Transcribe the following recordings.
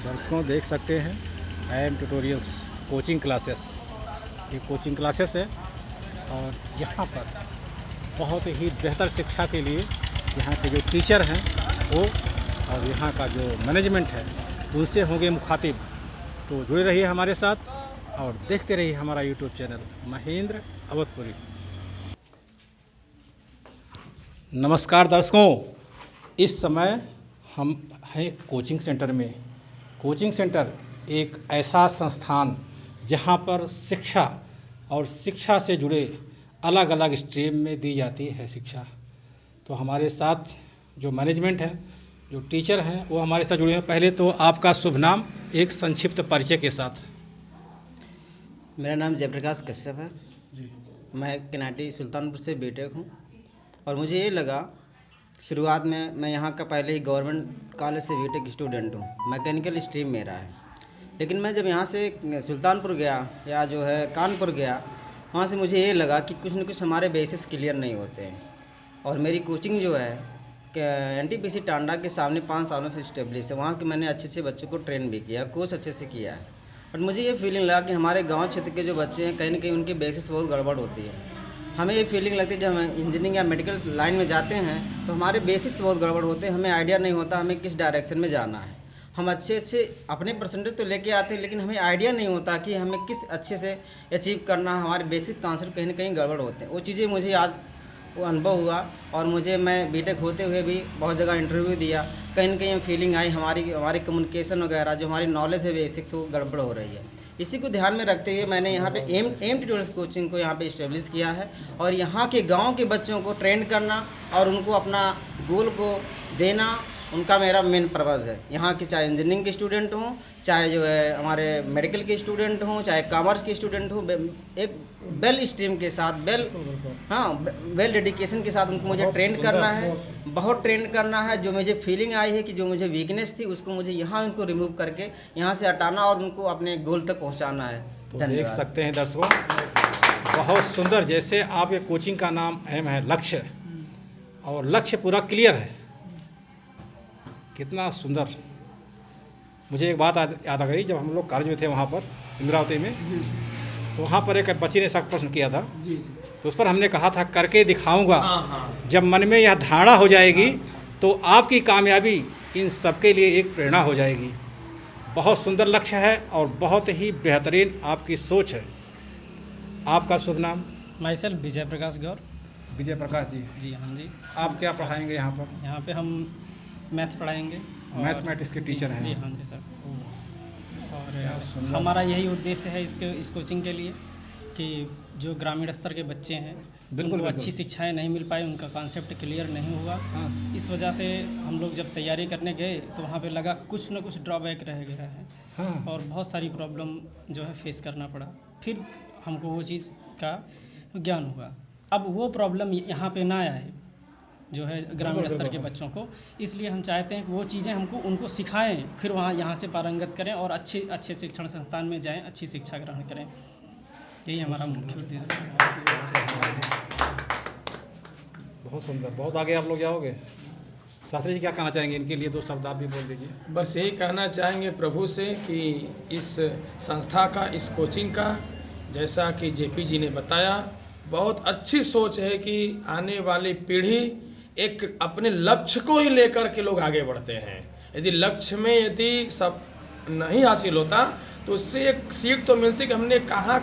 दर्शकों देख सकते हैं IIM ट्यूटोरियल्स कोचिंग क्लासेस, ये कोचिंग क्लासेस है और यहाँ पर बहुत ही बेहतर शिक्षा के लिए यहाँ के जो टीचर हैं वो और यहाँ का जो मैनेजमेंट है उनसे होंगे मुखातिब। तो जुड़े रहिए हमारे साथ और देखते रहिए हमारा यूट्यूब चैनल महेंद्र अवधपुरी। नमस्कार दर्शकों, इस समय हम हैं कोचिंग सेंटर में। कोचिंग सेंटर एक ऐसा संस्थान जहां पर शिक्षा और शिक्षा से जुड़े अलग अलग स्ट्रीम में दी जाती है शिक्षा। तो हमारे साथ जो मैनेजमेंट है, जो टीचर हैं, वो हमारे साथ जुड़े हैं। पहले तो आपका शुभ नाम एक संक्षिप्त परिचय के साथ। मेरा नाम जयप्रकाश कश्यप है जी। मैं किनाटी सुल्तानपुर से बीटेक हूँ और मुझे ये लगा शुरुआत में मैं यहाँ का पहले ही गवर्नमेंट कॉलेज से बीटेक स्टूडेंट हूँ, मैकेनिकल स्ट्रीम मेरा है। लेकिन मैं जब यहाँ से सुल्तानपुर गया या जो है कानपुर गया, वहाँ से मुझे ये लगा कि कुछ न कुछ हमारे बेसिस क्लियर नहीं होते हैं। और मेरी कोचिंग जो है NTPC टांडा के सामने 5 सालों से इस्टेब्लिश है। वहाँ के मैंने अच्छे से बच्चों को ट्रेन भी किया, कोर्स अच्छे से किया है। बट मुझे ये फीलिंग लगा कि हमारे गांव क्षेत्र के जो बच्चे हैं कहीं ना कहीं उनकी बेसिस बहुत गड़बड़ होती है। हमें ये फीलिंग लगती है जब हम इंजीनियरिंग या मेडिकल लाइन में जाते हैं तो हमारे बेसिक्स बहुत गड़बड़ होते हैं, हमें आइडिया नहीं होता हमें किस डायरेक्शन में जाना है। हम अच्छे अपने परसेंटेज तो लेके आते हैं लेकिन हमें आइडिया नहीं होता कि हमें किस अच्छे से अचीव करना है। हमारे बेसिक कॉन्सेप्ट कहीं ना कहीं गड़बड़ होते हैं। वो चीज़ें मुझे आज वो अनुभव हुआ और मैं बीटेक होते हुए भी बहुत जगह इंटरव्यू दिया। कहीं ना कहीं फीलिंग आई हमारी कम्युनिकेशन वगैरह जो हमारी नॉलेज है बेसिक्स वो गड़बड़ हो रही है। इसी को ध्यान में रखते हुए मैंने यहाँ पे एम ट्यूटोरियल्स कोचिंग को यहाँ पे इस्टेब्लिश किया है और यहाँ के गांव के बच्चों को ट्रेन करना और उनको अपना गोल को देना, उनका मेरा मेन पर्पज़ है। यहाँ के चाहे इंजीनियरिंग के स्टूडेंट हों, चाहे जो है हमारे मेडिकल के स्टूडेंट हों, चाहे कॉमर्स के स्टूडेंट हों, एक वेल स्ट्रीम के साथ वेल डेडिकेशन के साथ उनको मुझे ट्रेन करना है, बहुत ट्रेन करना है। जो मुझे फीलिंग आई है कि जो मुझे वीकनेस थी उसको मुझे यहाँ उनको रिमूव करके यहाँ से हटाना और उनको अपने गोल तक पहुँचाना है। तो देख सकते हैं दर्शकों, बहुत सुंदर। जैसे आपके कोचिंग का नाम एम है लक्ष्य, और लक्ष्य पूरा क्लियर है। कितना सुंदर। मुझे एक बात याद आ गई, जब हम लोग कॉलेज में थे वहाँ पर इंद्रावती में, तो वहाँ पर एक बच्ची ने ऐसा प्रश्न किया था तो उस पर हमने कहा था करके दिखाऊंगा। जब मन में यह धारणा हो जाएगी तो आपकी कामयाबी इन सबके लिए एक प्रेरणा हो जाएगी। बहुत सुंदर लक्ष्य है और बहुत ही बेहतरीन आपकी सोच है। आपका शुभ नाम? माई सेल्फ विजय प्रकाश गौर। विजय प्रकाश जी। जी हाँ जी। आप क्या पढ़ाएंगे यहाँ पर? यहाँ पे हम मैथ पढ़ाएंगे। मैथमेटिक्स के टीचर हैं? जी हाँ जी सर। और हमारा यही उद्देश्य है इस कोचिंग के लिए कि जो ग्रामीण स्तर के बच्चे हैं उनको अच्छी शिक्षाएं नहीं मिल पाई, उनका कॉन्सेप्ट क्लियर नहीं हुआ। इस वजह से हम लोग जब तैयारी करने गए तो वहाँ पे लगा कुछ ना कुछ ड्रॉबैक रह गया है और बहुत सारी प्रॉब्लम जो है फेस करना पड़ा। फिर हमको वो चीज़ का ज्ञान हुआ। अब वो प्रॉब्लम यहाँ पे ना आए जो है ग्रामीण स्तर के बच्चों को, इसलिए हम चाहते हैं कि वो चीज़ें उनको सिखाएं, फिर यहाँ से पारंगत करें और अच्छे शिक्षण संस्थान में जाएं, अच्छी शिक्षा ग्रहण करें। यही हमारा मुख्य उद्देश्य है। बहुत सुंदर। बहुत आगे आप लोग जाओगे। शास्त्री जी क्या कहना चाहेंगे इनके लिए? 2 शब्द आप भी बोल दीजिए। बस यही कहना चाहेंगे प्रभु से कि इस संस्था का, इस कोचिंग का, जैसा कि JP जी ने बताया, बहुत अच्छी सोच है कि आने वाली पीढ़ी एक अपने लक्ष्य को ही लेकर के लोग आगे बढ़ते हैं। यदि लक्ष्य में यदि सब नहीं हासिल होता तो उससे एक सीख तो मिलती कि हमने कहाँ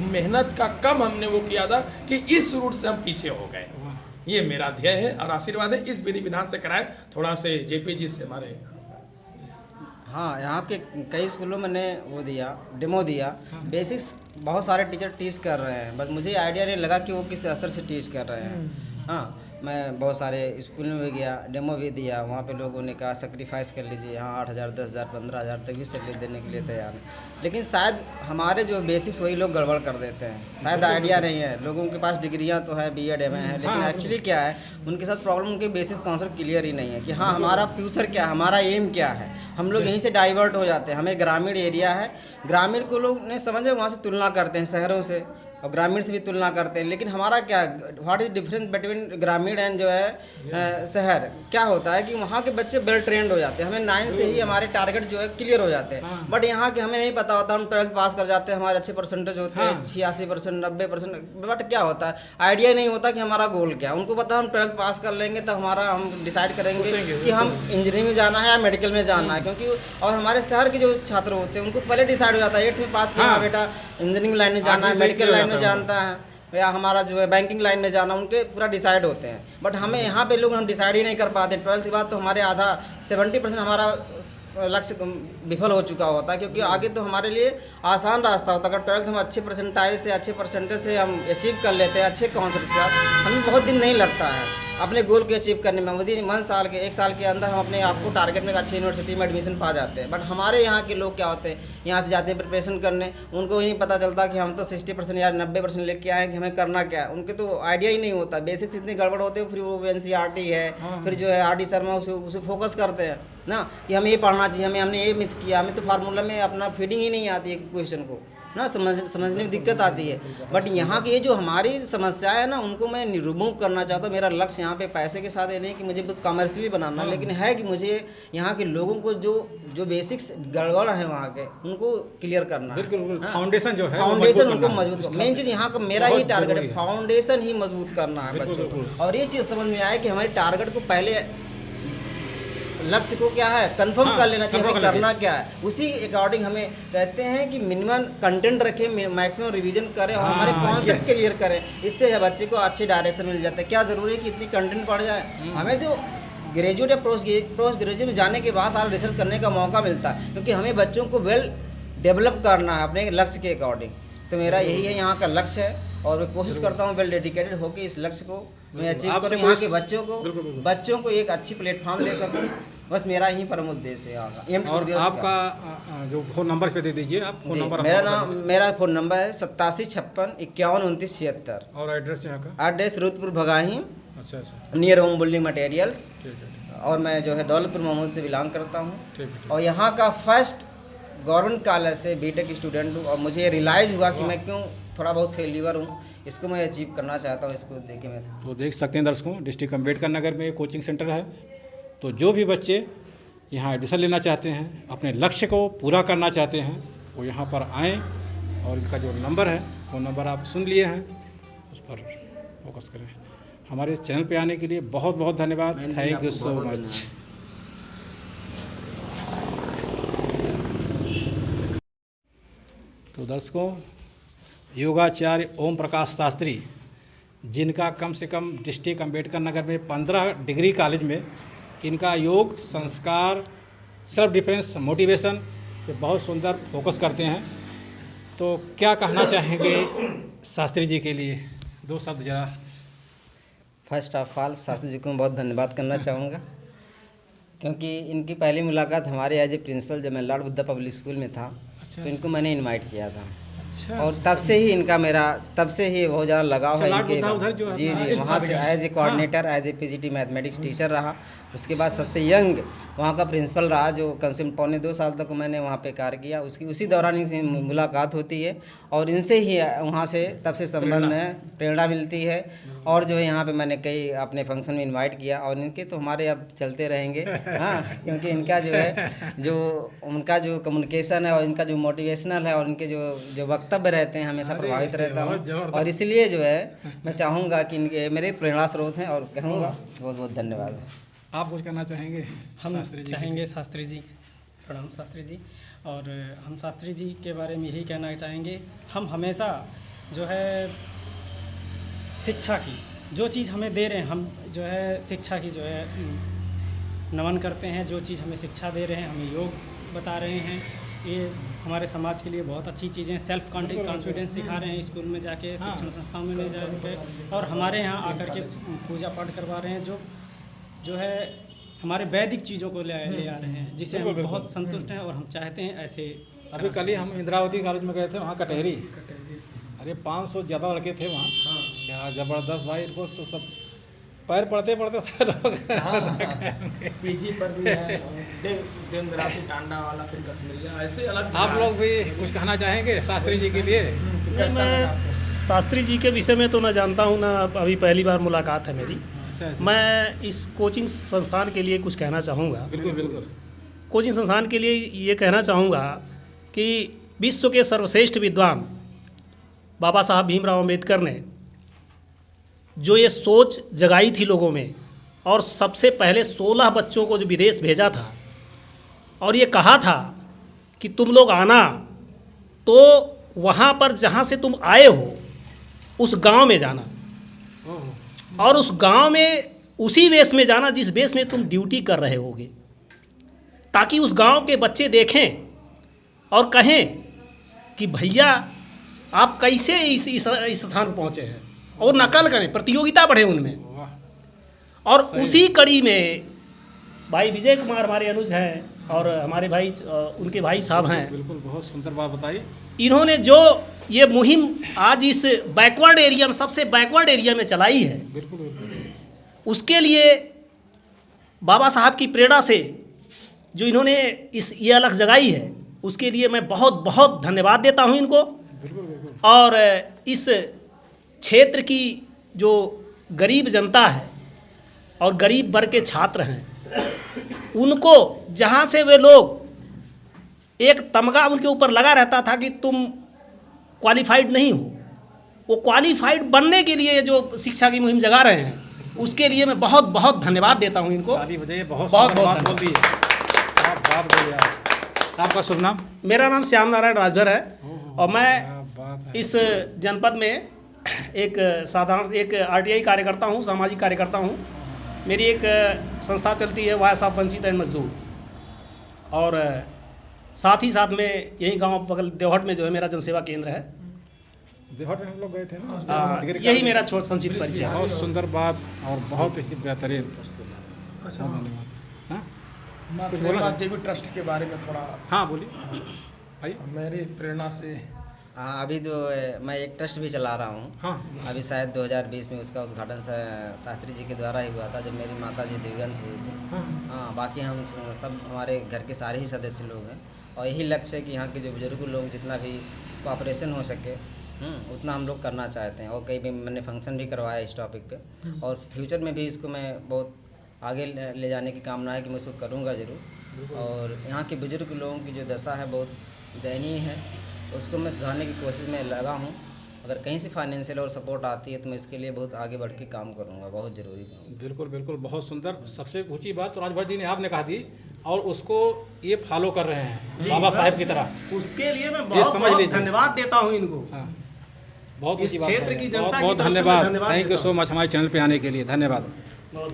मेहनत का कम हमने वो किया था कि इस रूट से हम पीछे हो गए। ये मेरा ध्येय है और आशीर्वाद है। इस विधि विधान से कराएं थोड़ा से JP जी से हमारे। हाँ, यहाँ के कई स्कूलों में मैंने वो दिया, डेमो दिया। बेसिक्स बहुत सारे टीचर टीच कर रहे हैं, बस मुझे आइडिया नहीं लगा कि वो किस स्तर से टीच कर रहे हैं। हाँ, मैं बहुत सारे स्कूल में भी गया, डेमो भी दिया। वहाँ पे लोगों ने कहा सेक्रीफाइस कर लीजिए, यहाँ 8,000, 10,000, 15,000 तक भी सैलरी देने के लिए तैयार है। लेकिन शायद हमारे जो बेसिक्स वही लोग गड़बड़ कर देते हैं। शायद आइडिया नहीं है, लोगों के पास डिग्रियाँ तो है, BEd MA है, लेकिन एक्चुअली क्या है उनके साथ प्रॉब्लम, उनके बेसिक कॉन्सेप्ट क्लियर ही नहीं है कि हाँ हमारा फ्यूचर क्या है, हमारा एम क्या है। हम लोग यहीं से डाइवर्ट हो जाते हैं। हमें ग्रामीण एरिया है, ग्रामीण को लोग नहीं समझे, वहाँ से तुलना करते हैं शहरों से और ग्रामीण से भी तुलना करते हैं। लेकिन हमारा क्या, व्हाट इज डिफरेंस बिटवीन ग्रामीण एंड जो है शहर, क्या होता है कि वहाँ के बच्चे वेल ट्रेंड हो जाते हैं, हमें 9 से ही हमारे टारगेट जो है क्लियर हो जाते हैं। बट यहाँ के हमें नहीं पता होता, हम 12th पास कर जाते हैं, हमारे अच्छे परसेंटेज होते हैं 86%, 90%, बट क्या होता है, आइडिया नहीं होता कि हमारा गोल क्या है। उनको पता हम 12th पास कर लेंगे तो हमारा, हम डिसाइड करेंगे कि हम इंजीनियरिंग में जाना है या मेडिकल में जाना है, क्योंकि और हमारे शहर के जो छात्र होते हैं उनको पहले डिसाइड हो जाता है 8th में पास किया, बेटा इंजीनियरिंग लाइन में जाना है, मेडिकल लाइन में जानता है या हमारा जो है बैंकिंग लाइन में जाना, उनके पूरा डिसाइड होते हैं। बट हमें यहाँ पे लोग हम डिसाइड ही नहीं कर पाते। 12th के बाद तो हमारे आधा 70% हमारा लक्ष्य विफल हो चुका होता है, क्योंकि आगे तो हमारे लिए आसान रास्ता होता है। अगर 12th हम अच्छे परसेंटाइल से, अच्छे परसेंटेज से हम अचीव कर लेते हैं, अच्छे कॉन्सेप्ट से, हमें बहुत दिन नहीं लगता है अपने गोल को अचीव करने में। विदिन 1 साल के अंदर हम अपने आप को टारगेट में अच्छी यूनिवर्सिटी में एडमिशन पा जाते हैं। बट हमारे यहाँ के लोग क्या होते हैं, यहाँ से जाते हैं प्रिपरेशन करने, उनको ही नहीं पता चलता कि हम तो 60% या 90% लेके आए कि हमें करना क्या है। उनके तो आइडिया ही नहीं होता, बेसिक्स इतने गड़बड़ होते हैं। फिर वो NCERT है, फिर जो है RD शर्मा उसे फोकस करते हैं ना कि हमें ये पढ़ना चाहिए, हमने ये मिस किया, हमें तो फार्मूला में अपना फीडिंग ही नहीं आती है क्वेश्चन को ना, समझने में दिक्कत आती है। बट यहाँ की ये जो हमारी समस्या है ना, उनको मैं रिमूव करना चाहता हूँ। मेरा लक्ष्य यहाँ पे पैसे के साथ ये नहीं कि मुझे कमर्शियली बनाना, लेकिन है कि मुझे यहाँ के लोगों को जो बेसिक्स गड़बड़ है वहाँ के, उनको क्लियर करना है। बिल्कुल, फाउंडेशन जो है, फाउंडेशन उनको मजबूत, मेन चीज़ यहाँ का मेरा ही टारगेट है, फाउंडेशन ही मजबूत करना है बच्चों को। और ये चीज़ समझ में आए कि हमारे टारगेट को पहले, लक्ष्य को क्या है कंफर्म कर लेना चाहिए, हमें करना क्या है, उसी अकॉर्डिंग हमें कहते हैं कि मिनिमम कंटेंट रखें, मैक्सिमम रिवीजन करें और हमारे कॉन्सेप्ट क्लियर करें। इससे बच्चे को अच्छे डायरेक्शन मिल जाता है। क्या ज़रूरी है कि इतनी कंटेंट पढ़ जाए, हमें जो ग्रेजुएट या पोस्ट ग्रेजुएट में जाने के बाद सारा रिसर्च करने का मौका मिलता है, क्योंकि हमें बच्चों को वेल डेवलप करना है अपने लक्ष्य के अकॉर्डिंग। तो मेरा यही है यहाँ का लक्ष्य है, और मैं कोशिश करता हूँ वेल डेडिकेटेड होकर इस लक्ष्य को मैं अचीव करूँ, यहाँ के बच्चों को एक अच्छी प्लेटफॉर्म दे सकूँ। बस मेरा यही परम उद्देश्य है। और आपका जो फ़ोन नंबर पे दे दीजिए आप, फ़ोन नंबर। मेरा फ़ोन नंबर है 8756512976। और एड्रेस यहाँ का? एड्रेस रुद्रपुर भगाही, अच्छा, नियर होम बिल्डिंग मटेरियल्स। ठीक है। और मैं जो है दौलतपुर महमूद से बिलोंग करता हूँ, ठीक। और यहाँ का फर्स्ट गवर्नमेंट कॉलेज से बीटेक स्टूडेंट हूँ। और मुझे रियलाइज़ हुआ कि मैं क्यों थोड़ा बहुत फेल्यूर हूँ, इसको मैं अचीव करना चाहता हूँ। इसको देख के मैं तो देख सकते हैं दर्शकों, डिस्ट्रिक्ट अम्बेडकर नगर में कोचिंग सेंटर है। तो जो भी बच्चे यहाँ एडमिशन लेना चाहते हैं, अपने लक्ष्य को पूरा करना चाहते हैं, वो यहाँ पर आएँ। और इनका जो नंबर है, वो नंबर आप सुन लिए हैं, उस पर फोकस करें। हमारे इस चैनल पे आने के लिए बहुत बहुत धन्यवाद। Thank you so much. तो दर्शकों, योगाचार्य ओम प्रकाश शास्त्री, जिनका कम से कम डिस्ट्रिक्ट अम्बेडकर नगर में 15 डिग्री कॉलेज में इनका योग, संस्कार, सेल्फ डिफेंस, मोटिवेशन पे बहुत सुंदर फोकस करते हैं। तो क्या कहना चाहेंगे शास्त्री जी के लिए? 2 शब्द जरा। First of all Shastri ji को मैं बहुत धन्यवाद करना चाहूँगा, क्योंकि इनकी पहली मुलाकात हमारे एज ए प्रिंसिपल जब मैं लॉर्ड बुद्धा पब्लिक स्कूल में था, तो इनको मैंने इनवाइट किया था। और तब से ही इनका मेरा बहुत ज़्यादा लगाव है इनके। जी, वहाँ से as a coordinator, as a PGT mathematics teacher रहा। उसके बाद सबसे यंग वहाँ का प्रिंसिपल रहा, जो कम से कम 1.25 साल तक मैंने वहाँ पे कार्य किया। उसी दौरान इनसे मुलाकात होती है, और इनसे ही वहाँ से तब से संबंध है, प्रेरणा मिलती है। और जो है यहाँ पे मैंने कई अपने फंक्शन में इनवाइट किया, और इनके तो हमारे अब चलते रहेंगे। हाँ, क्योंकि इनका जो है उनका जो कम्युनिकेशन है, और इनका जो मोटिवेशनल है, और इनके जो वक्तव्य रहते हैं, हमेशा प्रभावित रहता हूँ। और इसलिए जो है मैं चाहूँगा कि इनके मेरे प्रेरणा स्रोत हैं, और कहूँगा बहुत बहुत धन्यवाद। आप कुछ कहना चाहेंगे? हम चाहेंगे शास्त्री जी, प्रणाम शास्त्री जी। और हम शास्त्री जी के बारे में यही कहना चाहेंगे, हम हमेशा जो है शिक्षा की जो चीज़ हमें दे रहे हैं, हम जो है शिक्षा की जो है नमन करते हैं। जो चीज़ हमें शिक्षा दे रहे हैं, हमें योग बता रहे हैं, ये हमारे समाज के लिए बहुत अच्छी चीज़ें। सेल्फ कॉन्फिडेंस सिखा रहे हैं स्कूल में जाके, शिक्षण संस्थाओं में ले जाके, और हमारे यहाँ आकर के पूजा पाठ करवा रहे हैं, जो है हमारे वैदिक चीज़ों को ले आ रहे हैं, जिससे हम बहुत संतुष्ट हैं। और हम चाहते हैं ऐसे। अभी कल ही हम इंदिरावती कॉलेज में गए थे, वहाँ कटहरी, अरे 500 ज़्यादा लड़के थे वहाँ। क्या ज़बरदस्त भाई, इनको तो सब पैर पड़ते पड़ते लोग PG पर भी है। देवनाथी टांडा वाला, फिर कश्मीरिया, ऐसे अलग आप लोग भी कुछ कहना चाहेंगे शास्त्री जी के लिए? कैसा लगा मैं आपको? शास्त्री जी के विषय में तो ना जानता हूँ, ना अभी पहली बार मुलाकात है मेरी। अच्छा, मैं इस कोचिंग संस्थान के लिए कुछ कहना चाहूँगा। बिल्कुल बिल्कुल। कोचिंग संस्थान के लिए ये कहना चाहूँगा कि विश्व के सर्वश्रेष्ठ विद्वान बाबा साहब भीमराव अम्बेडकर ने जो ये सोच जगाई थी लोगों में, और सबसे पहले 16 बच्चों को जो विदेश भेजा था, और ये कहा था कि तुम लोग आना तो वहाँ पर जहाँ से तुम आए हो उस गांव में जाना, और उस गांव में उसी बेस में जाना जिस बेस में तुम ड्यूटी कर रहे होगे, ताकि उस गांव के बच्चे देखें और कहें कि भैया आप कैसे इस स्थान पर पहुँचे हैं, और नकल करें, प्रतियोगिता बढ़े उनमें। और उसी कड़ी में भाई विजय कुमार हमारे अनुज हैं, और हमारे भाई उनके भाई साहब हैं। बिल्कुल, बहुत सुंदर बात बताई। इन्होंने जो ये मुहिम आज इस बैकवर्ड एरिया में, सबसे बैकवर्ड एरिया में चलाई है, बिल्कुल बिल्कुल। उसके लिए बाबा साहब की प्रेरणा से जो इन्होंने ये अलख जगाई है, उसके लिए मैं बहुत बहुत धन्यवाद देता हूँ इनको। बिल्कुल बिल्कुल। और इस क्षेत्र की जो गरीब जनता है और गरीब वर्ग के छात्र हैं, उनको जहाँ से वे लोग, एक तमगा उनके ऊपर लगा रहता था कि तुम क्वालिफाइड नहीं हो, वो क्वालिफाइड बनने के लिए जो शिक्षा की मुहिम जगा रहे हैं, उसके लिए मैं बहुत बहुत धन्यवाद देता हूँ इनको। ताली बजाइए, बहुत बहुत सुंदर बहुत बात बोल दी है। आप बात बोलिए आप। आपका शुभ नाम? मेरा नाम श्याम नारायण राजभर है, और मैं क्या बात है। इस जनपद में एक साधारण एक आरटीआई कार्यकर्ता हूँ, सामाजिक कार्यकर्ता हूँ। मेरी एक संस्था चलती है वॉइस ऑफ वंचित एंड मजदूर, और साथ ही साथ में यही गांव बगल देवहट में जो है मेरा जनसेवा केंद्र है। देवहट में हम लोग गए थे ना, हाँ, डिग्री यही कॉलेज। मेरा छोटा संक्षिप्त परिचय है। बहुत सुंदर बात और बहुत ही बेहतरीन। अच्छा, धन्यवाद। हाँ मैं कुछ बोलना प्रेरणा चाहते? देवी ट्रस्ट के बारे में थोड़ा, हाँ बोलिए भाई। मेरी प्रेरणा से हाँ, अभी जो मैं एक ट्रस्ट भी चला रहा हूँ। हाँ अभी शायद 2020 में उसका उद्घाटन शास्त्री जी के द्वारा ही हुआ था, जब मेरी माता जी दिव्यांग हुई थी। हाँ हाँ, बाकी हम सब हमारे घर के सारे ही सदस्य लोग हैं, और यही लक्ष्य है कि यहाँ के जो बुजुर्ग लोग जितना भी कोऑपरेशन हो सके उतना हम लोग करना चाहते हैं। और कई भी मैंने फंक्शन भी करवाया इस टॉपिक पे, और फ्यूचर में भी इसको मैं बहुत आगे ले जाने की कामना है कि मैं इसको करूँगा ज़रूर। और यहाँ के बुजुर्ग लोगों की जो दशा है बहुत दयनीय है, उसको मैं सुधारने की कोशिश में लगा हूँ। अगर कहीं से फाइनेंशियल और सपोर्ट आती है तो मैं इसके लिए बहुत आगे बढ़ के काम करूँगा, बहुत ज़रूरी काम। बिल्कुल बिल्कुल, बहुत सुंदर। सबसे ऊंची बात तो राजभर जी ने आपने कहा दी, और उसको ये फॉलो कर रहे हैं बाबा साहब की तरह। उसके लिए मैं ये बहुत समझ बहुत लीजिए। धन्यवाद देता हूँ इनको। हाँ, बहुत इस ऊंची बात क्षेत्र है। की जनता बहुत की बहुत तरफ से मैं धन्यवाद। धन्यवाद थैंक यू देता सो मच हमारे चैनल पे आने के लिए। धन्यवाद। बहुत